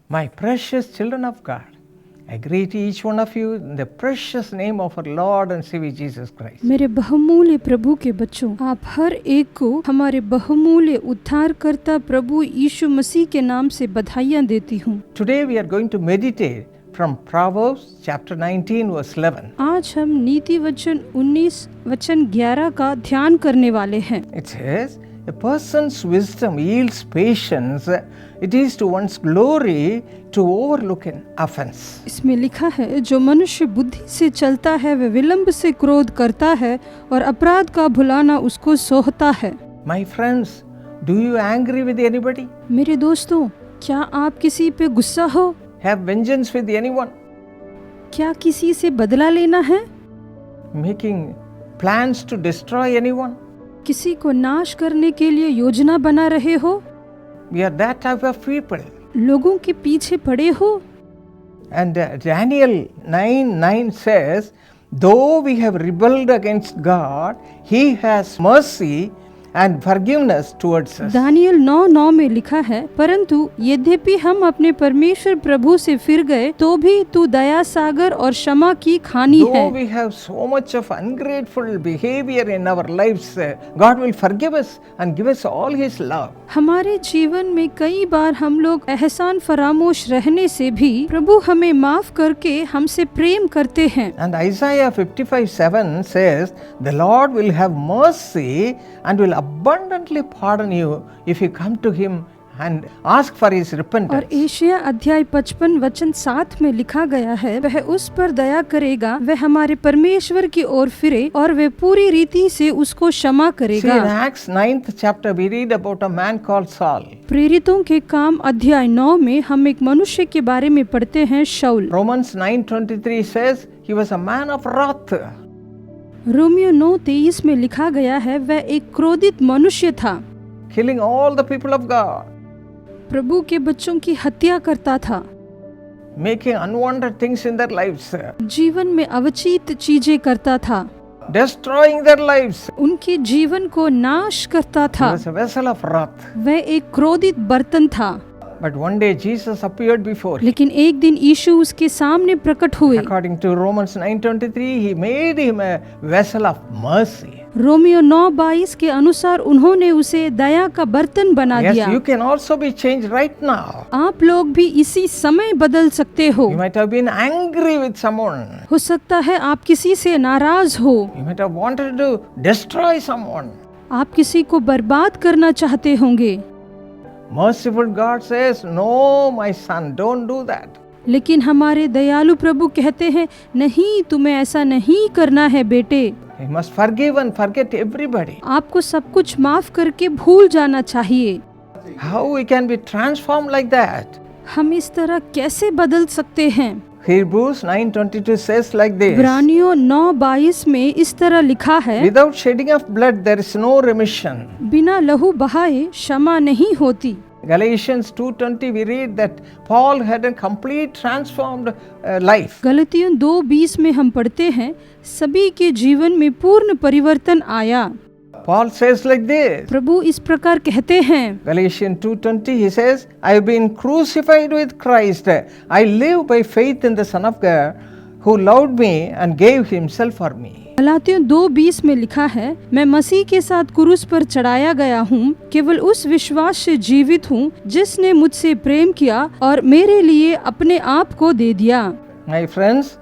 My precious children of God, I greet each one of you in the precious name of our Lord and Savior Jesus Christ. मेरे बहुमूल्य प्रभु के बच्चों, आप हर एक को हमारे बहुमूल्य उद्धारकर्ता प्रभु यीशु मसीह के नाम से बधाइयाँ देती हूँ। Today we are going to meditate from Proverbs chapter 19 verse 11. आज हम नीति वचन 19 वचन 11 का ध्यान करने वाले हैं। It says, a person's wisdom yields patience. It is to one's glory to overlook an offense. इसमें लिखा है, जो मनुष्य बुद्धि से चलता है वह विलंब से क्रोध करता है और अपराध का भुलाना उसको सोहता है। My friends, do you angry with anybody? मेरे दोस्तों, क्या आप किसी पे गुस्सा हो? Have vengeance with anyone? क्या किसी से बदला लेना है? Making plans to destroy anyone? किसी को नाश करने के लिए योजना बना रहे हो? We are that type of people. लोगों के पीछे पड़े हो? And Daniel 9:9 says, though we have rebelled against God, He has mercy and forgiveness towards us. Daniel 9:9 में लिखा है, परंतु यद्यपि हम अपने परमेश्वर प्रभु से फिर गए तो भी तू दया सागर और क्षमा की खानी है। Though we have so much of ungrateful behavior in our lives, God will forgive us and give us all His love. हमारे जीवन में कई बार हम लोग एहसान फरामोश रहने से भी प्रभु हमें माफ करके हमसे प्रेम करते हैं। And Isaiah 55:7 says, the Lord will have mercy and will abundantly pardon you if you come to Him and ask for His और repentance. एशिया अध्याय 55 वचन 7 में लिखा गया है, वह उस पर दया करेगा, वह हमारे परमेश्वर की ओर फिरे और वह पूरी रीति से उसको क्षमा See, in करेगा। Acts 9th chapter we read about a man called Saul. प्रेरितों के काम अध्याय 9 में हम एक मनुष्य के बारे में पढ़ते हैं, शाऊल। Romans 9:23 says he was a man of wrath. Romeo 9:23 में लिखा गया है, वह एक क्रोधित मनुष्य था, Killing all the people of God, प्रभु के बच्चों की हत्या करता था, making unwanted things in their lives, जीवन में अवचित चीजें करता था, destroying their lives. उनके जीवन को नाश करता He था। was a vessel of wrath. वह एक क्रोधित बर्तन था। But one day Jesus appeared before him. लेकिन एक दिन यीशु उसके सामने प्रकट हुए। According to Romans 9:23, He made him a vessel of mercy. Romeo 9:22 के अनुसार उन्होंने उसे दया का बर्तन बना Yes, दिया। you can also be changed right now. आप लोग भी इसी समय बदल सकते हो। You might have been angry with someone. हो सकता है आप किसी से नाराज हो, You might have wanted to destroy someone. आप किसी को बर्बाद करना चाहते होंगे, Merciful God says, no, my son, don't do that. लेकिन हमारे दयालु प्रभु कहते हैं, नहीं, तुम्हें ऐसा नहीं करना है बेटे। You must forgive and forget everybody. आपको सब कुछ माफ करके भूल जाना चाहिए। How we can be transformed like that? हम इस तरह कैसे बदल सकते हैं? Hebrews 9:22 says like this. इब्रानियों 9:22 में इस तरह लिखा है, Without shedding of blood there is no remission. बिना लहू बहाए क्षमा नहीं होती। Galatians 2:20 we read that Paul had a complete transformed life. गलतियों 2:20 में हम पढ़ते हैं, सभी के जीवन में पूर्ण परिवर्तन आया। Paul says like this. प्रभु इस प्रकार कहते हैं, Galatians 2:20 he says, I have been crucified with Christ. I live by faith in the Son of God who loved me and gave himself for me. गलातियों 2:20 में लिखा है, मैं मसीह के साथ क्रूस पर चढ़ाया गया हूँ, केवल उस विश्वास से जीवित हूँ जिसने मुझसे प्रेम किया और मेरे लिए अपने आप को दे दिया। My friends,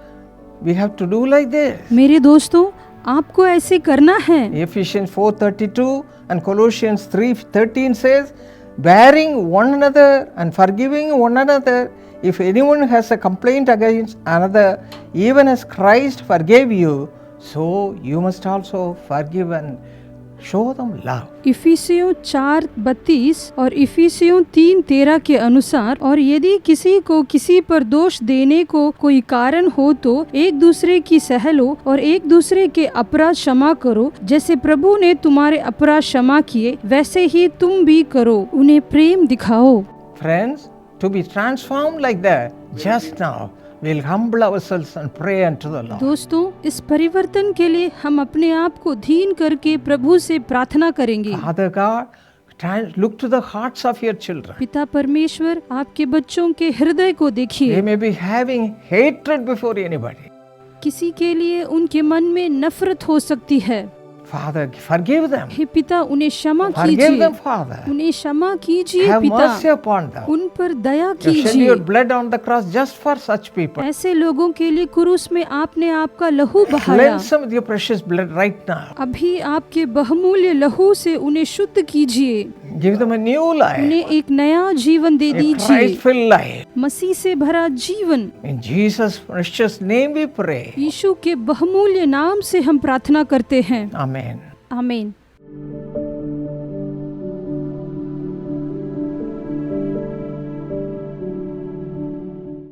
we have to do like this. मेरे दोस्तों, आपको ऐसे करना है। Ephesians 4:32 and Colossians 3:13 says, bearing one another and forgiving one another, if anyone has a complaint against another, even as Christ forgave you, so you must also forgive and show them love. इफिसियों 4:32 और इफिसियों 3:13 के अनुसार, और यदि किसी को किसी पर दोष देने को कोई कारण हो तो एक दूसरे की सह लो और एक दूसरे के अपराध क्षमा करो, जैसे प्रभु ने तुम्हारे अपराध क्षमा किए वैसे ही तुम भी करो। उन्हें प्रेम दिखाओ। Friends, to be transformed like that, just now we'll humble ourselves and pray unto the Lord. दोस्तों, इस परिवर्तन के लिए हम अपने आप को धीन करके प्रभु से प्रार्थना करेंगे। Father God, Look to the hearts of your children. पिता परमेश्वर आपके बच्चों के हृदय को They देखिए। may be having hatred before anybody. किसी के लिए उनके मन में नफरत हो सकती है। Father, forgive them. हे पिता उन्हें क्षमा Forgive कीजिए, them, Father. उन्हें क्षमा कीजिए Have पिता, mercy upon them. उन पर दया You shed कीजिए। your blood on the cross just for such people. ऐसे लोगों के लिए क्रूस में आपने आपका लहू बहाया। Cleanse them with your precious blood right now. अभी आपके बहुमूल्य लहू से उन्हें शुद्ध कीजिए, Give them a new life, उन्हें एक नया जीवन दे a दीजिए, Christ-filled life. मसीह से भरा जीवन। In Jesus' precious name we pray. यीशु के बहुमूल्य नाम से हम प्रार्थना करते हैं। Amen. आमीन।